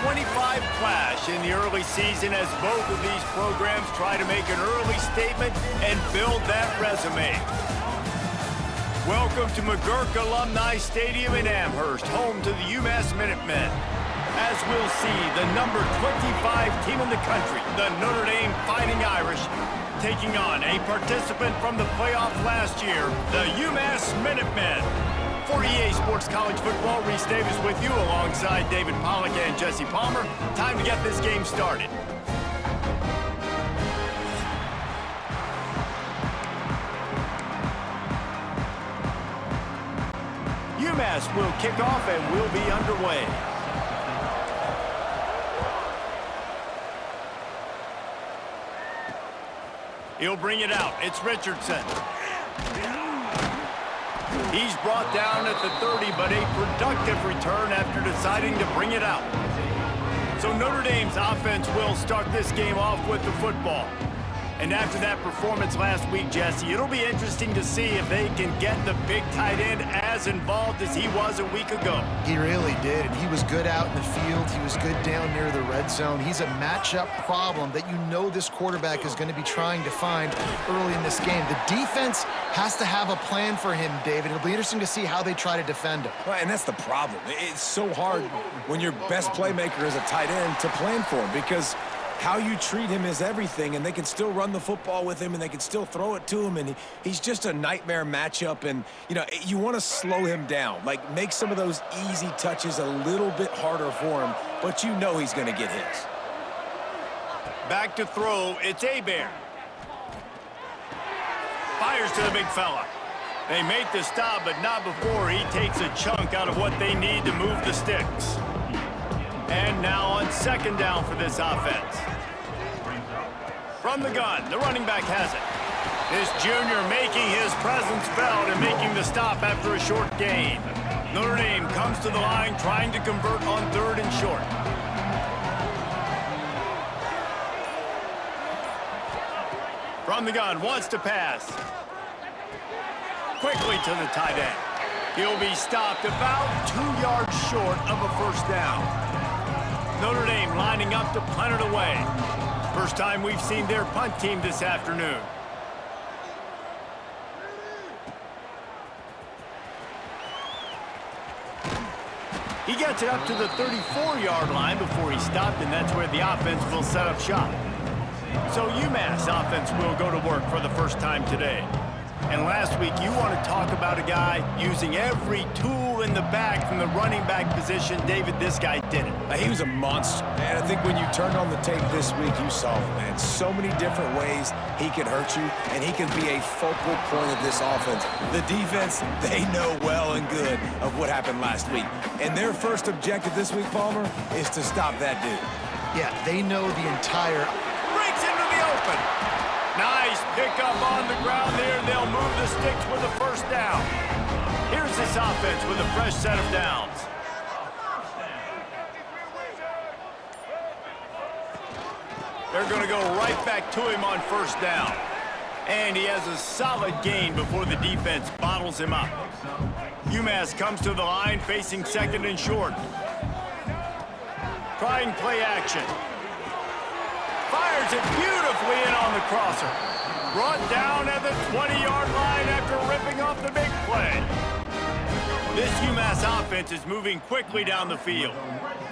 25 clash in the early season as both of these programs try to make an early statement and build that resume. Welcome to McGurk Alumni Stadium in Amherst, home to the UMass Minutemen. As we'll see, the number 25 team in the country, the Notre Dame Fighting Irish, taking on a participant from the playoff last year, the UMass Minutemen. For EA Sports College Football, Reese Davis with you alongside David Pollack and Jesse Palmer. Time to get this game started. UMass will kick off and will be underway. He'll bring it out. It's Richardson. He's brought down at the 30, but a productive return after deciding to bring it out. So Notre Dame's offense will start this game off with the football. And after that performance last week, Jesse, it'll be interesting to see if they can get the big tight end as involved as he was a week ago. He really did, and he was good out in the field. He was good down near the red zone. He's a matchup problem that you know this quarterback is going to be trying to find early in this game. The defense has to have a plan for him, David. It'll be interesting to see how they try to defend him. Well, and that's the problem. It's so hard when your best playmaker is a tight end to plan for him, because how you treat him is everything, and they can still run the football with him, and they can still throw it to him, and he's just a nightmare matchup. And, you know, you want to slow him down, like make some of those easy touches a little bit harder for him, but you know he's going to get his. Back to throw, it's Hebert. Fires to the big fella. They make the stop, but not before he takes a chunk out of what they need to move the sticks. And now on second down for this offense. From the gun, the running back has it. This junior making his presence felt and making the stop after a short gain. Notre Dame comes to the line trying to convert on third and short. From the gun, wants to pass. Quickly to the tight end. He'll be stopped about 2 yards short of a first down. Notre Dame lining up to punt it away. First time we've seen their punt team this afternoon. He gets it up to the 34-yard line before he stopped, and that's where the offense will set up shop. So UMass offense will go to work for the first time today. And last week, you want to talk about a guy using every tool in the bag from the running back position. David, this guy did it. He was a monster. And I think when you turned on the tape this week, you saw it, man. So many different ways he can hurt you, and he can be a focal point of this offense. The defense, they know well and good of what happened last week. And their first objective this week, Palmer, is to stop that dude. Yeah, they know the entire... Breaks into the open. Nice pickup on the ground there. They'll move the sticks with a first down. Here's this offense with a fresh set of downs. They're going to go right back to him on first down. And he has a solid gain before the defense bottles him up. UMass comes to the line facing second and short. Trying play action. Fires it beautifully in on the crosser. Brought down at the 20-yard line after ripping off the big play. This UMass offense is moving quickly down the field.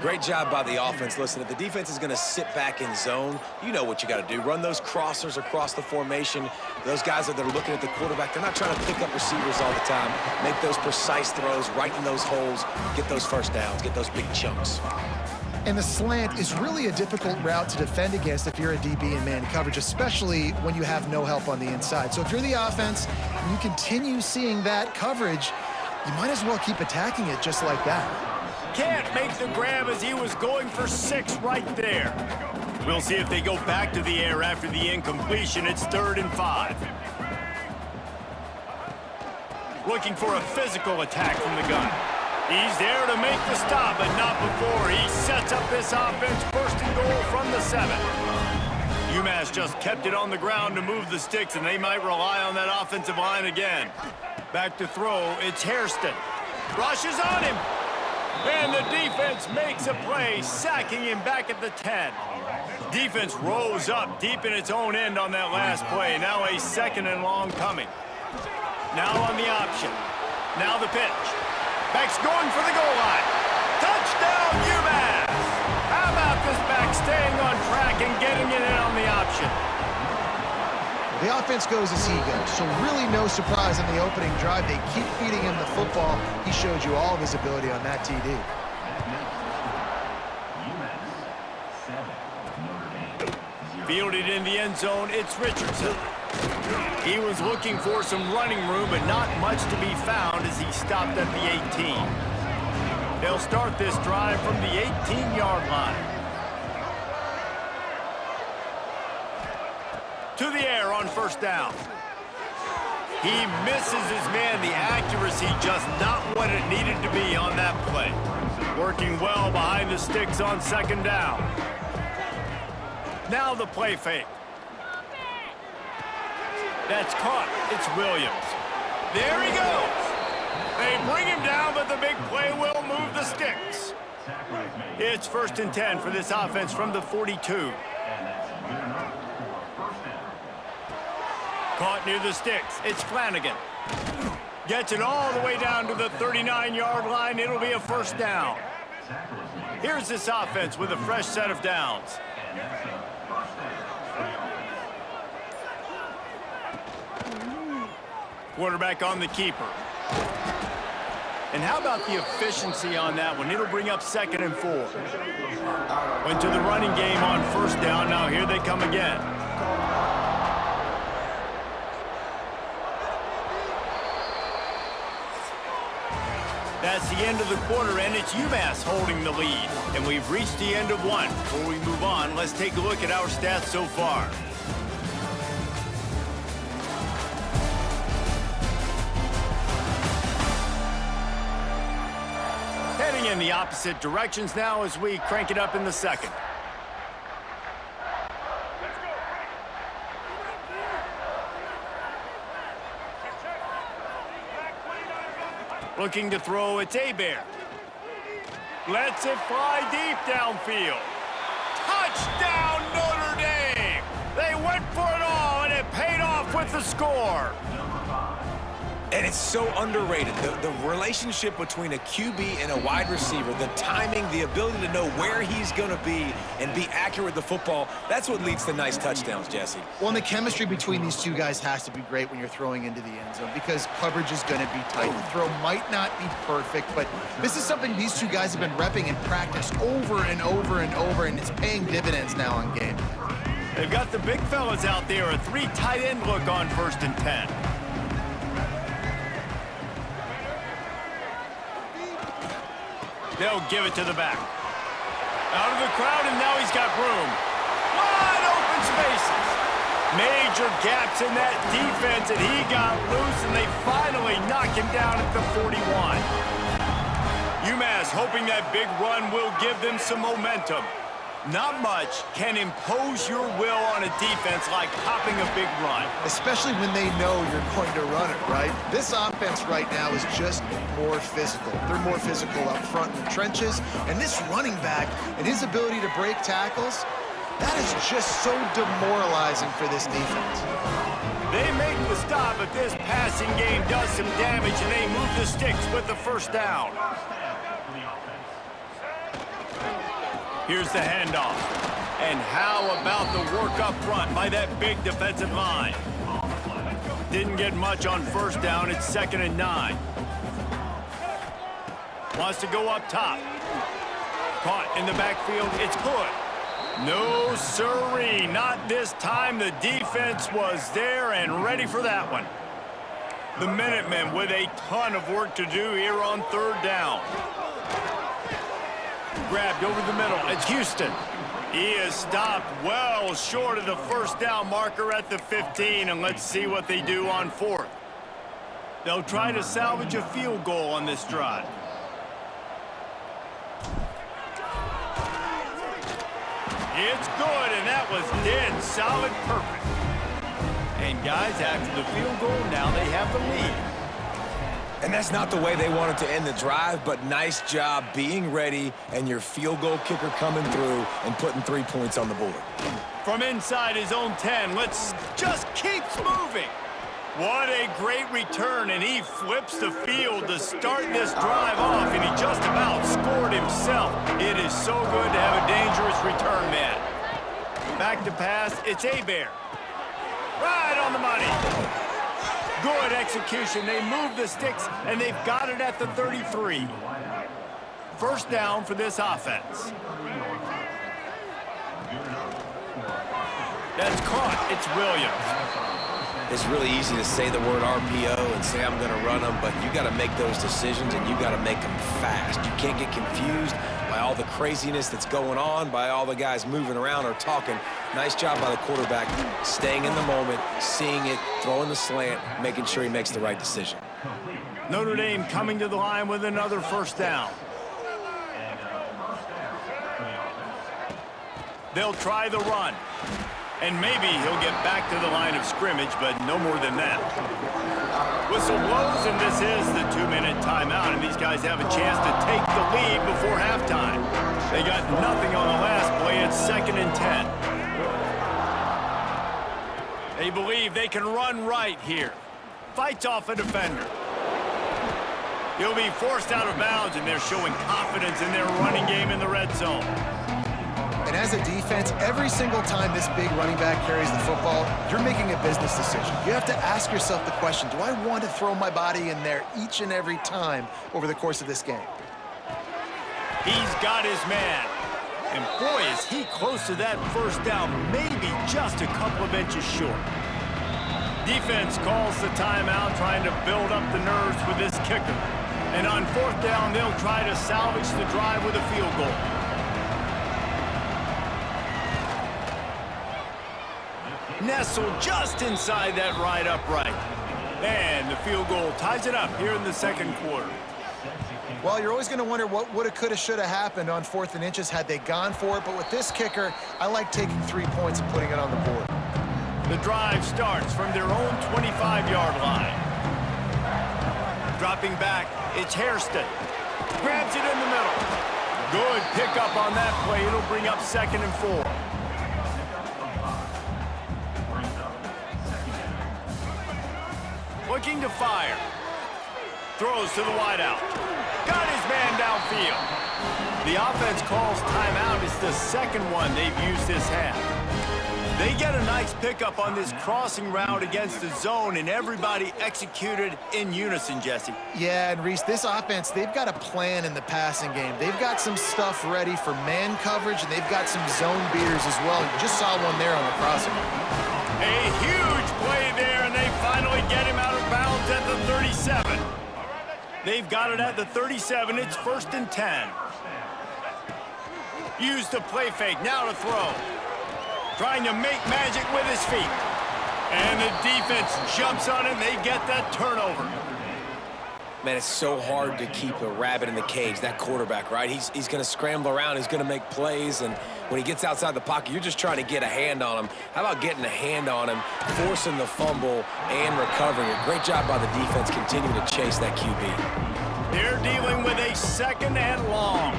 Great job by the offense. Listen, if the defense is going to sit back in zone, you know what you got to do. Run those crossers across the formation. Those guys that are looking at the quarterback, they're not trying to pick up receivers all the time. Make those precise throws right in those holes. Get those first downs. Get those big chunks. And the slant is really a difficult route to defend against if you're a DB in man coverage, especially when you have no help on the inside. So if you're the offense and you continue seeing that coverage, you might as well keep attacking it just like that. Can't make the grab as he was going for 6 right there. We'll see if they go back to the air after the incompletion. It's 3rd and 5. Looking for a physical attack from the gun. He's there to make the stop, but not before he sets up this offense. 1st and goal from the 7. UMass just kept it on the ground to move the sticks, and they might rely on that offensive line again. Back to throw, it's Hairston. Rushes on him. And the defense makes a play, sacking him back at the 10. Defense rose up deep in its own end on that last play. Now a 2nd and long coming. Now on the option. Now the pitch. Back's going for the goal line. Touchdown, UMass! How about this back staying on track and getting it in on the option? The offense goes as he goes, so really no surprise on the opening drive. They keep feeding him the football. He showed you all of his ability on that TD. Fielded in the end zone, it's Richardson. He was looking for some running room, but not much to be found as he stopped at the 18. They'll start this drive from the 18-yard line. To the air on 1st down. He misses his man. The accuracy just not what it needed to be on that play. Working well behind the sticks on 2nd down. Now the play fake. That's caught. It's Williams. There he goes. They bring him down, but the big play will move the sticks. It's 1st and 10 for this offense from the 42. Caught near the sticks. It's Flanagan. Gets it all the way down to the 39-yard line. It'll be a 1st down. Here's this offense with a fresh set of downs. Quarterback on the keeper. And how about the efficiency on that one? It'll bring up 2nd and 4. Went to the running game on 1st down. Now here they come again. That's the end of the quarter, and it's UMass holding the lead. And we've reached the end of one. Before we move on, let's take a look at our stats so far. Heading in the opposite directions now as we crank it up in the 2nd. Looking to throw, it's Hebert. Lets it fly deep downfield. Touchdown, Notre Dame! They went for it all, and it paid off with the score. And it's so underrated. The relationship between a QB and a wide receiver, the timing, the ability to know where he's going to be and be accurate with the football, that's what leads to nice touchdowns, Jesse. Well, and the chemistry between these two guys has to be great when you're throwing into the end zone because coverage is going to be tight. The throw might not be perfect, but this is something these two guys have been repping in practice over and over and over, and it's paying dividends now on game. They've got the big fellas out there, a 3 tight end look on 1st and 10. They'll give it to the back. Out of the crowd, and now he's got room. Wide open spaces. Major gaps in that defense, and he got loose, and they finally knock him down at the 41. UMass hoping that big run will give them some momentum. Not much can impose your will on a defense like popping a big run. Especially when they know you're going to run it, right? This offense right now is just more physical. They're more physical up front in the trenches. And this running back and his ability to break tackles, that is just so demoralizing for this defense. They make the stop, but this passing game does some damage, and they move the sticks with the 1st down. Here's the handoff. And how about the work up front by that big defensive line? Didn't get much on 1st down. It's 2nd and 9. Wants to go up top. Caught in the backfield. It's Hood. No siree. Not this time. The defense was there and ready for that one. The Minutemen with a ton of work to do here on 3rd down. Grabbed over the middle. It's Houston. He is stopped well short of the 1st down marker at the 15, and let's see what they do on 4th. They'll try to salvage a field goal on this drive. It's good, and that was dead solid perfect. And guys, after the field goal, now they have the lead. And that's not the way they wanted to end the drive, but nice job being ready and your field goal kicker coming through and putting 3 points on the board. From inside his own 10, let's just keeps moving. What a great return, and he flips the field to start this drive off, and he just about scored himself. It is so good to have a dangerous return man. Back to pass, it's Hebert. Right on the money. Good execution. They move the sticks, and they've got it at the 33. First down for this offense. That's caught. It's Williams. It's really easy to say the word RPO and say I'm going to run them, but you got to make those decisions, and you got to make them fast. You can't get confused by all the craziness that's going on, by all the guys moving around or talking. Nice job by the quarterback, staying in the moment, seeing it, throwing the slant, making sure he makes the right decision. Notre Dame coming to the line with another first down. They'll try the run. And maybe he'll get back to the line of scrimmage, but no more than that. Whistle blows, and this is the 2-minute timeout, and these guys have a chance to take the lead before halftime. They got nothing on the last play. It's 2nd and 10. They believe they can run right here. Fights off a defender. He'll be forced out of bounds, and they're showing confidence in their running game in the red zone. And as a defense, every single time this big running back carries the football, you're making a business decision. You have to ask yourself the question, do I want to throw my body in there each and every time over the course of this game? He's got his man. And boy, is he close to that first down, maybe just a couple of inches short. Defense calls the timeout, trying to build up the nerves with this kicker. And on 4th down, they'll try to salvage the drive with a field goal. Nestled just inside that right upright. And the field goal ties it up here in the 2nd quarter. Well, you're always going to wonder what woulda, coulda, shoulda happened on 4th and inches had they gone for it. But with this kicker, I like taking 3 points and putting it on the board. The drive starts from their own 25-yard line. Dropping back, it's Hairston. Grabs it in the middle. Good pickup on that play. It'll bring up 2nd and 4. Looking to fire. Throws to the wideout. Got his man downfield. The offense calls timeout. It's the 2nd one they've used this half. They get a nice pickup on this crossing route against the zone, and everybody executed in unison, Jesse. Yeah, and Reese, this offense, they've got a plan in the passing game. They've got some stuff ready for man coverage, and they've got some zone beaters as well. You just saw one there on the crossing. A huge play there, and they finally get him out of bounds at the 37. They've got it at the 37. It's 1st and 10. Use the play fake. Now to throw. Trying to make magic with his feet. And the defense jumps on it, and they get that turnover. Man, it's so hard to keep a rabbit in the cage, that quarterback, right? He's going to scramble around. He's going to make plays, and when he gets outside the pocket, you're just trying to get a hand on him. How about getting a hand on him, forcing the fumble, and recovering it? Great job by the defense continuing to chase that QB. They're dealing with a 2nd and long.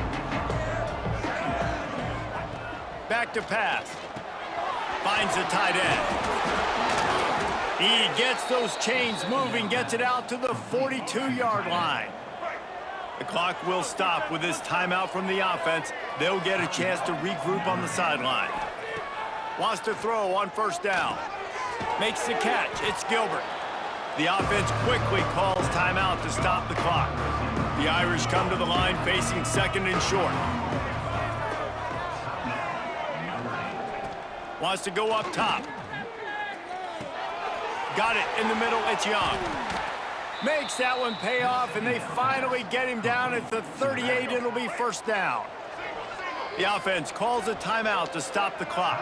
Back to pass. Finds the tight end. He gets those chains moving, gets it out to the 42-yard line. The clock will stop with this timeout from the offense. They'll get a chance to regroup on the sideline. Wants to throw on 1st down. Makes the catch. It's Gilbert. The offense quickly calls timeout to stop the clock. The Irish come to the line facing 2nd and short. Wants to go up top. Got it in the middle. It's Young. Makes that one pay off, and they finally get him down at the 38. It'll be 1st down. The offense calls a timeout to stop the clock.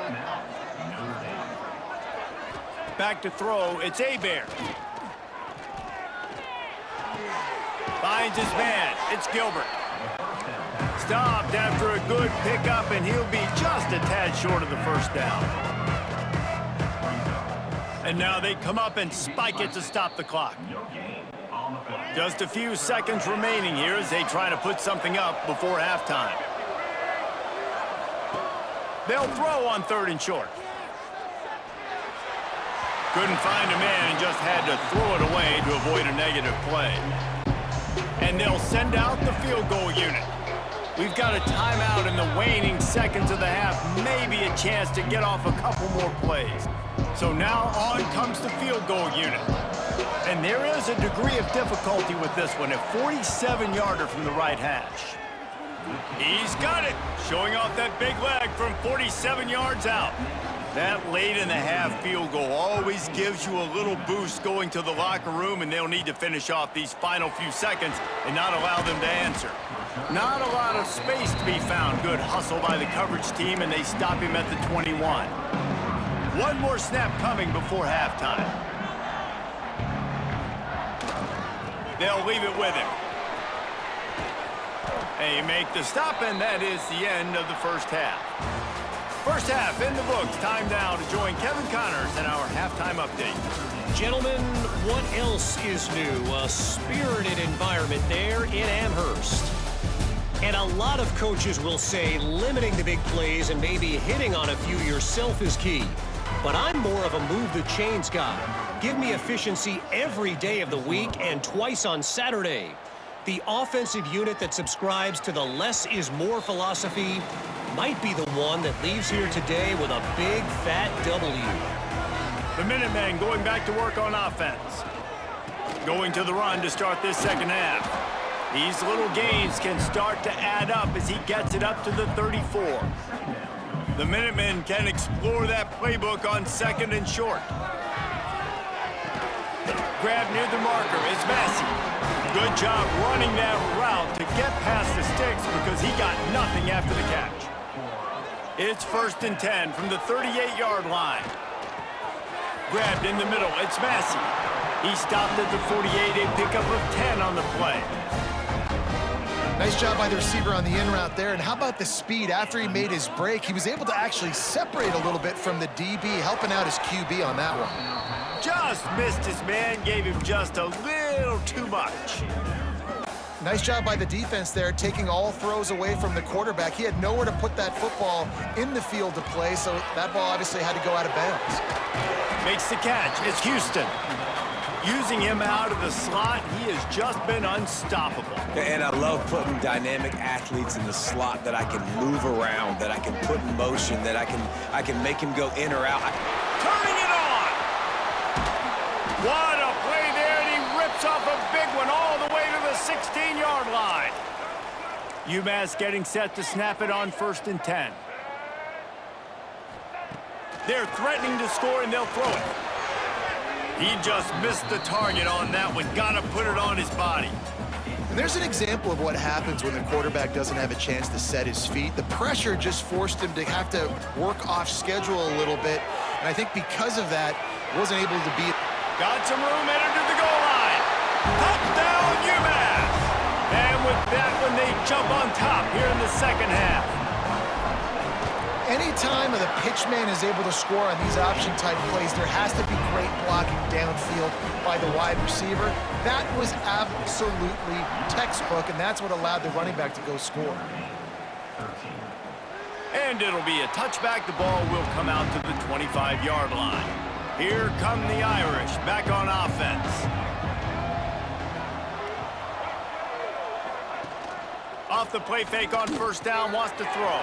Back to throw. It's Hebert. Finds his man. It's Gilbert. Stopped after a good pickup, and he'll be just a tad short of the 1st down. And now they come up and spike it to stop the clock. Just a few seconds remaining here as they try to put something up before halftime. They'll throw on 3rd and short. Couldn't find a man and just had to throw it away to avoid a negative play. And they'll send out the field goal unit. We've got a timeout in the waning seconds of the half, maybe a chance to get off a couple more plays. So now on comes the field goal unit. And there is a degree of difficulty with this one, a 47-yarder from the right hash. He's got it, showing off that big leg from 47 yards out. That late in the half field goal always gives you a little boost going to the locker room, and they'll need to finish off these final few seconds and not allow them to answer. Not a lot of space to be found. Good hustle by the coverage team, and they stop him at the 21. One more snap coming before halftime. They'll leave it with him. They make the stop, and that is the end of the first half. First half in the books. Time now to join Kevin Connors in our halftime update. Gentlemen, what else is new? A spirited environment there in Amherst. And a lot of coaches will say limiting the big plays and maybe hitting on a few yourself is key. But I'm more of a move the chains guy. Give me efficiency every day of the week and twice on Saturday. The offensive unit that subscribes to the less is more philosophy might be the one that leaves here today with a big, fat W. The Minutemen going back to work on offense. Going to the run to start this second half. These little gains can start to add up as he gets it up to the 34. The Minutemen can explore that playbook on 2nd and short. Grab near the marker is Massey. Good job running that route to get past the sticks because he got nothing after the catch. It's 1st and 10 from the 38-yard line. Grabbed in the middle, it's Massey. He stopped at the 48, a pickup of 10 on the play. Nice job by the receiver on the in route there. And how about the speed after he made his break? He was able to actually separate a little bit from the DB, helping out his QB on that one. Just missed his man, gave him just a little too much. Nice job by the defense there, taking all throws away from the quarterback. He had nowhere to put that football in the field to play, so that ball obviously had to go out of bounds. Makes the catch. It's Houston. Using him out of the slot, he has just been unstoppable. And I love putting dynamic athletes in the slot that I can move around, that I can put in motion, that I can make him go in or out. Turning it on! What a play there, and he rips off a big one all the way to the 16-yard line. UMass getting set to snap it on 1st and 10. They're threatening to score, and they'll throw it. He just missed the target on that one. Gotta put it on his body. And there's an example of what happens when the quarterback doesn't have a chance to set his feet. The pressure just forced him to have to work off schedule a little bit. And I think because of that, wasn't able to beat. Got some room, entered to the goal line. Touchdown, UMass! And with that one, they jump on top here in the second half. Anytime the pitchman is able to score on these option-type plays, there has to be great blocking downfield by the wide receiver. That was absolutely textbook, and that's what allowed the running back to go score. And it'll be a touchback. The ball will come out to the 25-yard line. Here come the Irish, back on offense. Off the play fake on 1st down, wants to throw.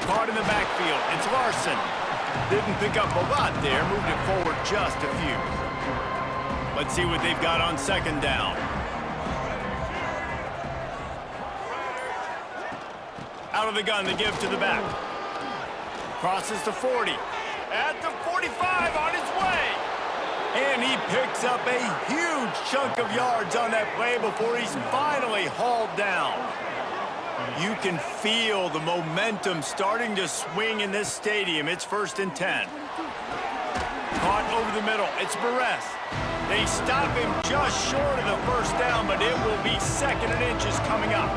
Caught in the backfield, it's Larson. Didn't pick up a lot there, moved it forward just a few. Let's see what they've got on 2nd down. Out of the gun, they give to the back. Crosses the 40. At the 45, on his way. And he picks up a huge chunk of yards on that play before he's finally hauled down. You can feel the momentum starting to swing in this stadium. It's 1st and 10. Caught over the middle. It's Barres. They stop him just short of the 1st down, but it will be 2nd and inches coming up.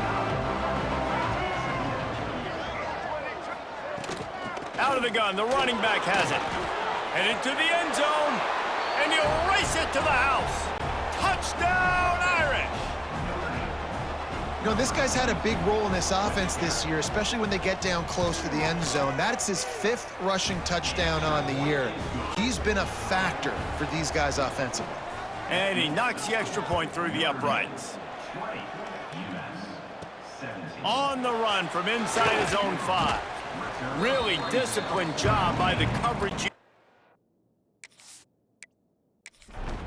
Out of the gun, the running back has it. Headed to the end zone, and he'll race it to the house. Touchdown, Irish! You know, this guy's had a big role in this offense this year, especially when they get down close to the end zone. That's his 5th rushing touchdown on the year. He's been a factor for these guys offensively. And he knocks the extra point through the uprights. On the run from inside his own 5. Really disciplined job by the coverage.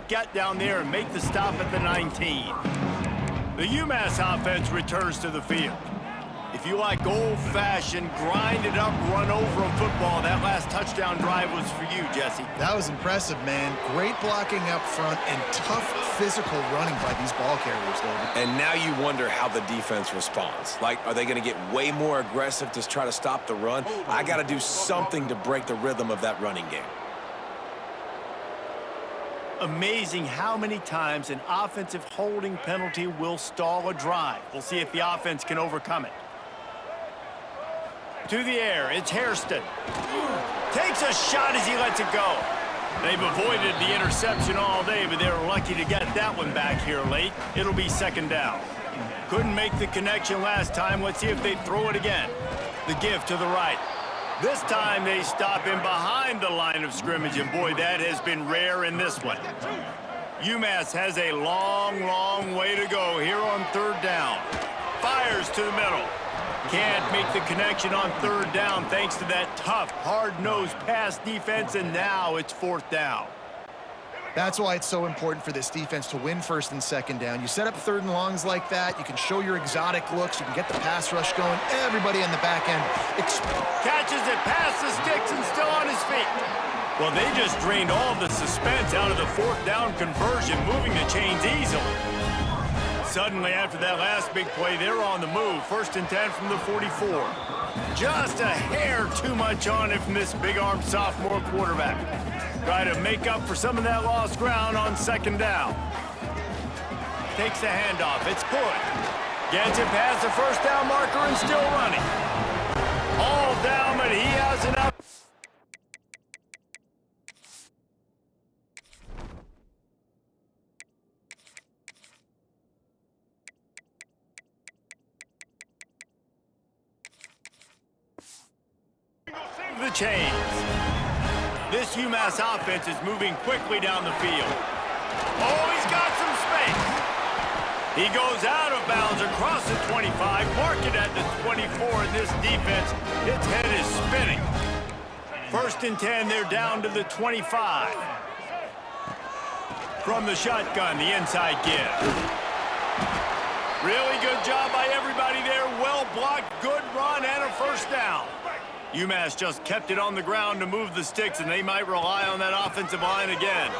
Get down there and make the stop at the 19. The UMass offense returns to the field. If you like old-fashioned, grind-it-up, run-over of football, that last touchdown drive was for you, Jesse. That was impressive, man. Great blocking up front and tough physical running by these ball carriers, David. And now you wonder how the defense responds. Like, are they going to get way more aggressive to try to stop the run? I got to do something to break the rhythm of that running game. Amazing how many times an offensive holding penalty will stall a drive. We'll see if the offense can overcome it. To the air, it's Hairston. Takes a shot as he lets it go. They've avoided the interception all day, but they were lucky to get that one back here late. It'll be 2nd down. Couldn't make the connection last time. Let's see if they throw it again. The give to the right. This time they stop him behind the line of scrimmage, and boy, that has been rare in this one. UMass has a long, long way to go here on 3rd down. Fires to the middle. Can't make the connection on 3rd down thanks to that tough, hard-nosed pass defense, and now it's 4th down. That's why it's so important for this defense to win 1st and 2nd down. You set up 3rd and longs like that, you can show your exotic looks, you can get the pass rush going, everybody on the back end. Catches it past the sticks and still on his feet. Well, they just drained all the suspense out of the 4th down conversion, moving the chains easily. Suddenly, after that last big play, they're on the move. 1st and 10 from the 44. Just a hair too much on it from this big-armed sophomore quarterback. Try to make up for some of that lost ground on 2nd down. Takes the handoff. It's good. Gets it past the 1st down marker and still running. All down, but he has enough. The chains. This UMass offense is moving quickly down the field. Oh, he's got some space. He goes out of bounds across the 25, mark it at the 24, and this defense, its head is spinning. 1st and 10, they're down to the 25. From the shotgun, the inside give. Really good job by everybody there. Well blocked, good run, and a 1st down. UMass just kept it on the ground to move the sticks, and they might rely on that offensive line again.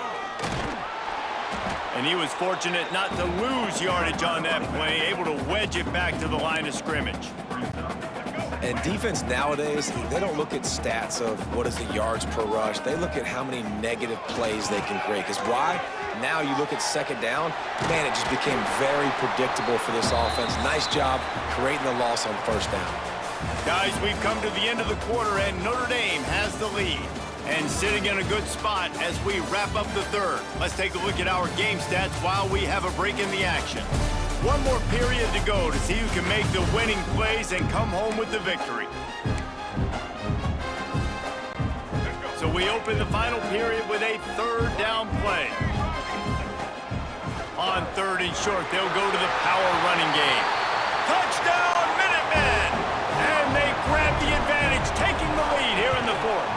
And he was fortunate not to lose yardage on that play, able to wedge it back to the line of scrimmage. And defense nowadays, they don't look at stats of what is the yards per rush. They look at how many negative plays they can create. Because why? Now you look at 2nd down, man, it just became very predictable for this offense. Nice job creating the loss on 1st down. Guys, we've come to the end of the quarter, and Notre Dame has the lead. And sitting in a good spot as we wrap up the 3rd. Let's take a look at our game stats while we have a break in the action. One more period to go to see who can make the winning plays and come home with the victory. So we open the final period with a 3rd down play. On 3rd and short, they'll go to the power running game. Touchdown, Minutemen! And they grab the advantage, taking the lead here in the 4th.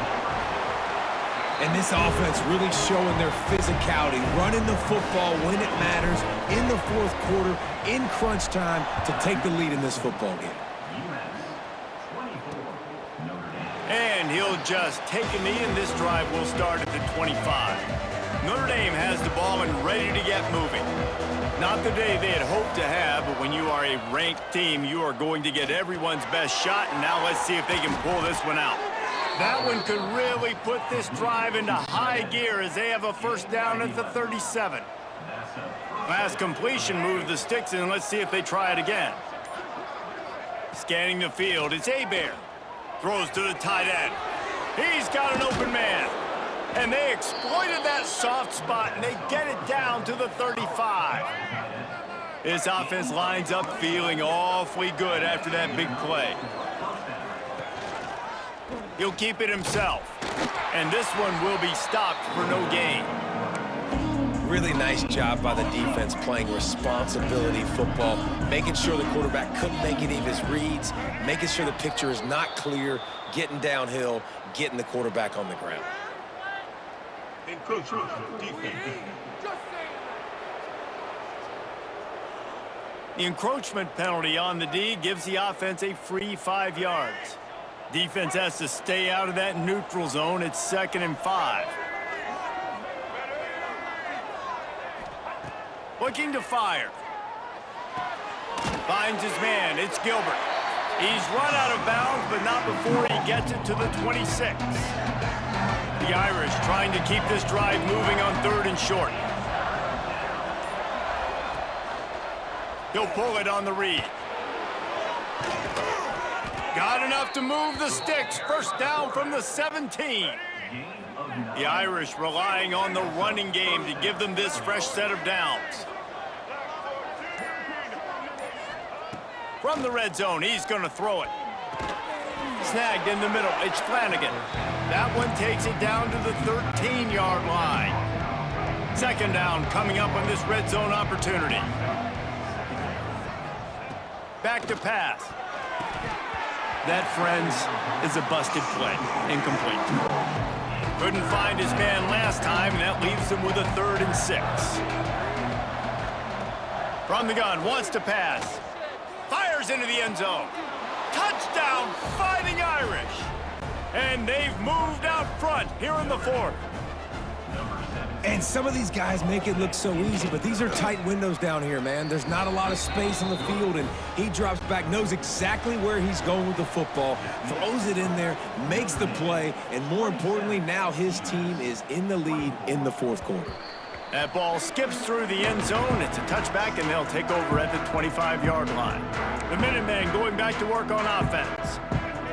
And this offense really showing their physicality, running the football when it matters, in the 4th quarter, in crunch time, to take the lead in this football game. And he'll just take a knee, and this drive will start at the 25. Notre Dame has the ball and ready to get moving. Not the day they had hoped to have, but when you are a ranked team, you are going to get everyone's best shot, and now let's see if they can pull this one out. That one could really put this drive into high gear as they have a 1st down at the 37. Last completion moved the sticks, and let's see if they try it again. Scanning the field, it's Hebert. Throws to the tight end. He's got an open man. And they exploited that soft spot, and they get it down to the 35. This offense lines up feeling awfully good after that big play. He'll keep it himself. And this one will be stopped for no gain. Really nice job by the defense playing responsibility football, making sure the quarterback couldn't make any of his reads, making sure the picture is not clear, getting downhill, getting the quarterback on the ground. The encroachment penalty on the D gives the offense a free 5 yards. Defense has to stay out of that neutral zone. It's 2nd and 5. Looking to fire. Finds his man. It's Gilbert. He's run out of bounds, but not before he gets it to the 26. The Irish trying to keep this drive moving on 3rd and short. He'll pull it on the read. Got enough to move the sticks. First down from the 17. The Irish relying on the running game to give them this fresh set of downs. From the red zone, he's going to throw it. Snagged in the middle. It's Flanagan. That one takes it down to the 13-yard line. 2nd down coming up on this red zone opportunity. Back to pass. That, friends, is a busted play. Incomplete. Couldn't find his man last time, and that leaves him with a 3rd and 6. From the gun, wants to pass. Fires into the end zone. Touchdown, Fighting Irish. And they've moved out front here in the 4th. And some of these guys make it look so easy, but these are tight windows down here, man. There's not a lot of space on the field, and he drops back, knows exactly where he's going with the football, throws it in there, makes the play, and more importantly, now his team is in the lead in the 4th quarter. That ball skips through the end zone. It's a touchback, and they'll take over at the 25-yard line. The Minutemen going back to work on offense.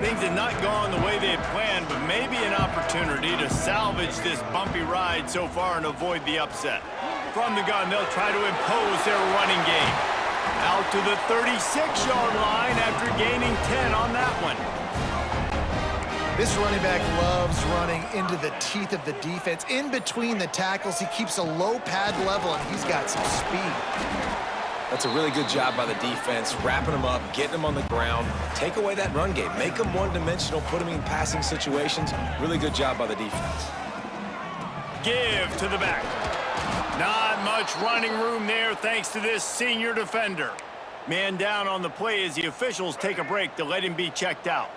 Things had not gone the way they had planned, but maybe an opportunity to salvage this bumpy ride so far and avoid the upset. From the gun, they'll try to impose their running game. Out to the 36-yard line after gaining 10 on that one. This running back loves running into the teeth of the defense. In between the tackles, he keeps a low pad level, and he's got some speed. That's a really good job by the defense, wrapping them up, getting them on the ground. Take away that run game. Make them one-dimensional, put them in passing situations. Really good job by the defense. Give to the back. Not much running room there thanks to this senior defender. Man down on the play as the officials take a break to let him be checked out.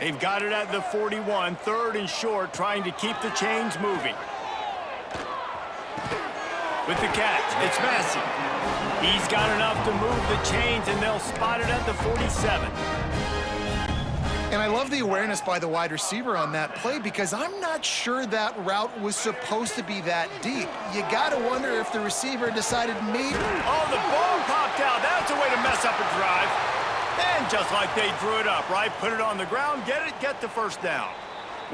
They've got it at the 41, 3rd and short, trying to keep the chains moving. With the catch, it's Massey. He's got enough to move the chains, and they'll spot it at the 47. And I love the awareness by the wide receiver on that play because I'm not sure that route was supposed to be that deep. You got to wonder if the receiver decided maybe... Oh, the ball popped out. That's a way to mess up a drive. And just like they drew it up, right? Put it on the ground, get the first down.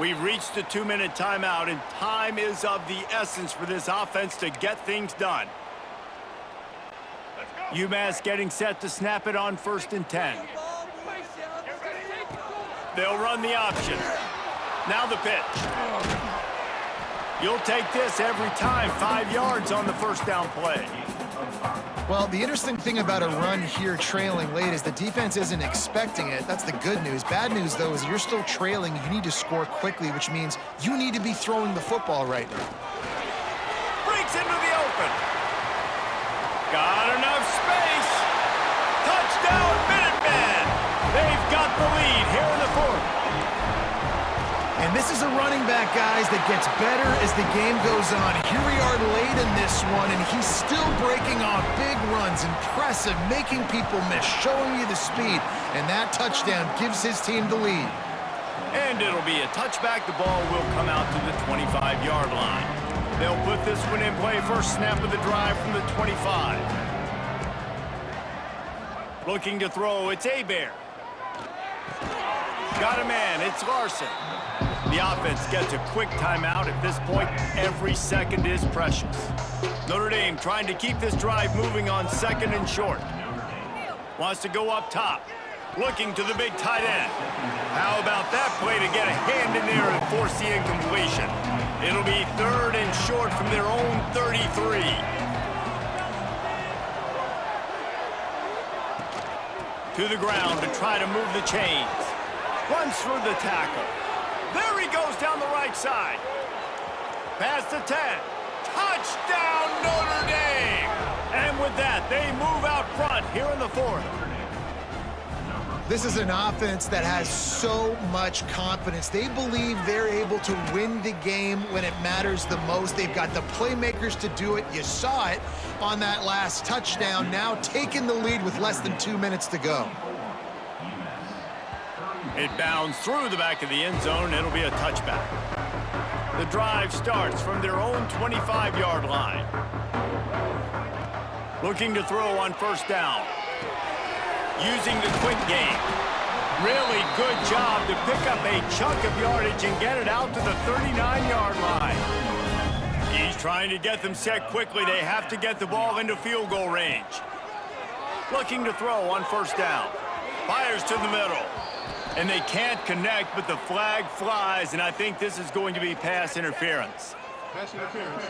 We've reached the 2-minute timeout, and time is of the essence for this offense to get things done. UMass getting set to snap it on 1st and 10. They'll run the option. Now the pitch. You'll take this every time. 5 yards on the first down play. Well, the interesting thing about a run here trailing late is the defense isn't expecting it. That's the good news. Bad news, though, is you're still trailing. You need to score quickly, which means you need to be throwing the football right now. Breaks into the open. Got enough space. Touchdown, Minutemen. They've got the lead here in the 4th. And this is a running back, guys, that gets better as the game goes on. Here we are late in this one, and he's still breaking off big runs. Impressive, making people miss, showing you the speed. And that touchdown gives his team the lead. And it'll be a touchback. The ball will come out to the 25-yard line. They'll put this one in play. First snap of the drive from the 25. Looking to throw, it's Hebert. Got a man. It's Larson. The offense gets a quick timeout. At this point, every second is precious. Notre Dame trying to keep this drive moving on 2nd and short. Wants to go up top. Looking to the big tight end. How about that play to get a hand in there and force the incompletion? It'll be 3rd and short from their own 33. To the ground to try to move the chains. Runs through the tackle. There he goes down the right side. Past the 10. Touchdown, Notre Dame! And with that, they move out front here in the 4th. This is an offense that has so much confidence. They believe they're able to win the game when it matters the most. They've got the playmakers to do it. You saw it on that last touchdown. Now taking the lead with less than 2 minutes to go. It bounds through the back of the end zone. It'll be a touchback. The drive starts from their own 25-yard line. Looking to throw on 1st down. Using the quick game. Really good job to pick up a chunk of yardage and get it out to the 39-yard line. He's trying to get them set quickly. They have to get the ball into field goal range. Looking to throw on 1st down. Fires to the middle. And they can't connect, but the flag flies, and I think this is going to be pass interference. Pass interference.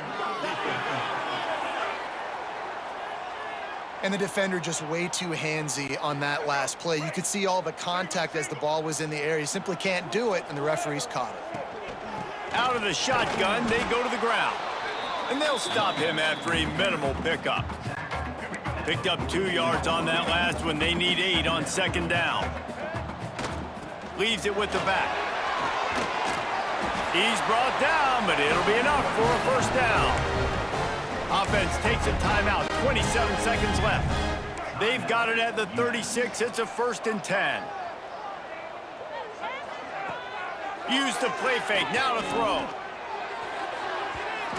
And the defender just way too handsy on that last play. You could see all the contact as the ball was in the air. He simply can't do it, and the referees caught it. Out of the shotgun, they go to the ground. And they'll stop him after a minimal pickup. Picked up 2 yards on that last one. They need 8 on 2nd down. Leaves it with the back. He's brought down, but it'll be enough for a 1st down. Offense takes a timeout, 27 seconds left. They've got it at the 36. It's a 1st and 10. Use the play fake, now to throw.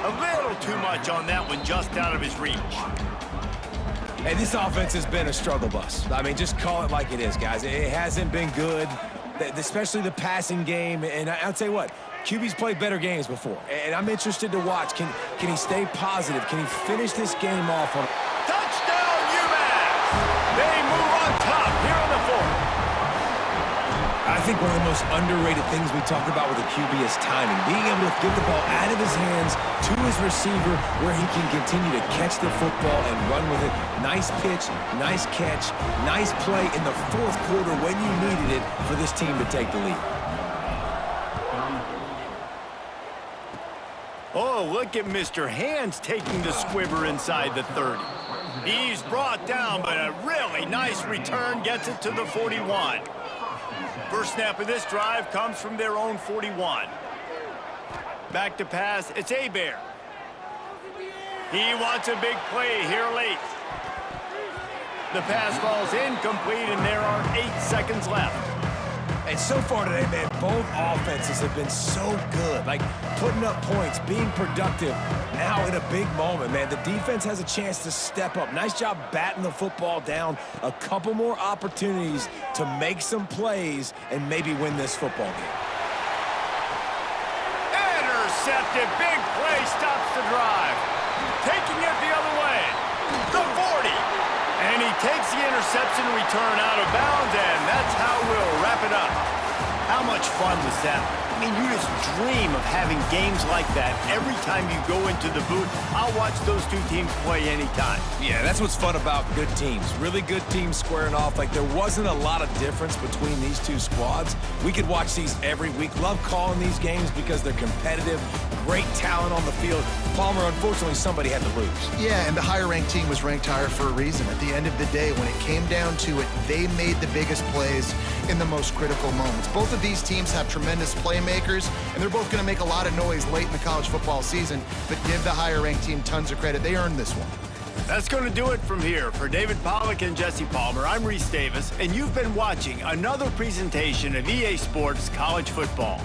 A little too much on that one, just out of his reach. Hey, this offense has been a struggle bus. I mean, just call it like it is, guys. It hasn't been good, especially the passing game. And I'll tell you what, QB's played better games before, and I'm interested to watch. Can he stay positive? Can he finish this game off on... Touchdown, UMass! They move on top here in the 4th. I think one of the most underrated things we talk about with a QB is timing. Being able to get the ball out of his hands to his receiver where he can continue to catch the football and run with it. Nice pitch, nice catch, nice play in the 4th quarter when you needed it for this team to take the lead. Oh, look at Mr. Hands taking the squibber inside the 30. He's brought down, but a really nice return gets it to the 41. First snap of this drive comes from their own 41. Back to pass, it's Hebert. He wants a big play here late. The pass falls incomplete, and there are 8 seconds left. And so far today, man, both offenses have been so good. Like, putting up points, being productive. Now in a big moment, man, the defense has a chance to step up. Nice job batting the football down. A couple more opportunities to make some plays and maybe win this football game. Intercepted. Big play stops the drive. Taking it the other way. The 40. And he takes the interception return out of bounds, and that's how we'll wrap it up. How much fun was that? I mean, you just dream of having games like that every time you go into the booth. I'll watch those two teams play anytime. Yeah, that's what's fun about good teams. Really good teams squaring off. Like, there wasn't a lot of difference between these two squads. We could watch these every week. Love calling these games because they're competitive. Great talent on the field. Palmer, unfortunately, somebody had to lose. Yeah, and the higher-ranked team was ranked higher for a reason. At the end of the day, when it came down to it, they made the biggest plays in the most critical moments. Both of these teams have tremendous playmakers, and they're both going to make a lot of noise late in the college football season, but give the higher-ranked team tons of credit. They earned this one. That's going to do it from here. For David Pollack and Jesse Palmer, I'm Reese Davis, and you've been watching another presentation of EA Sports College Football.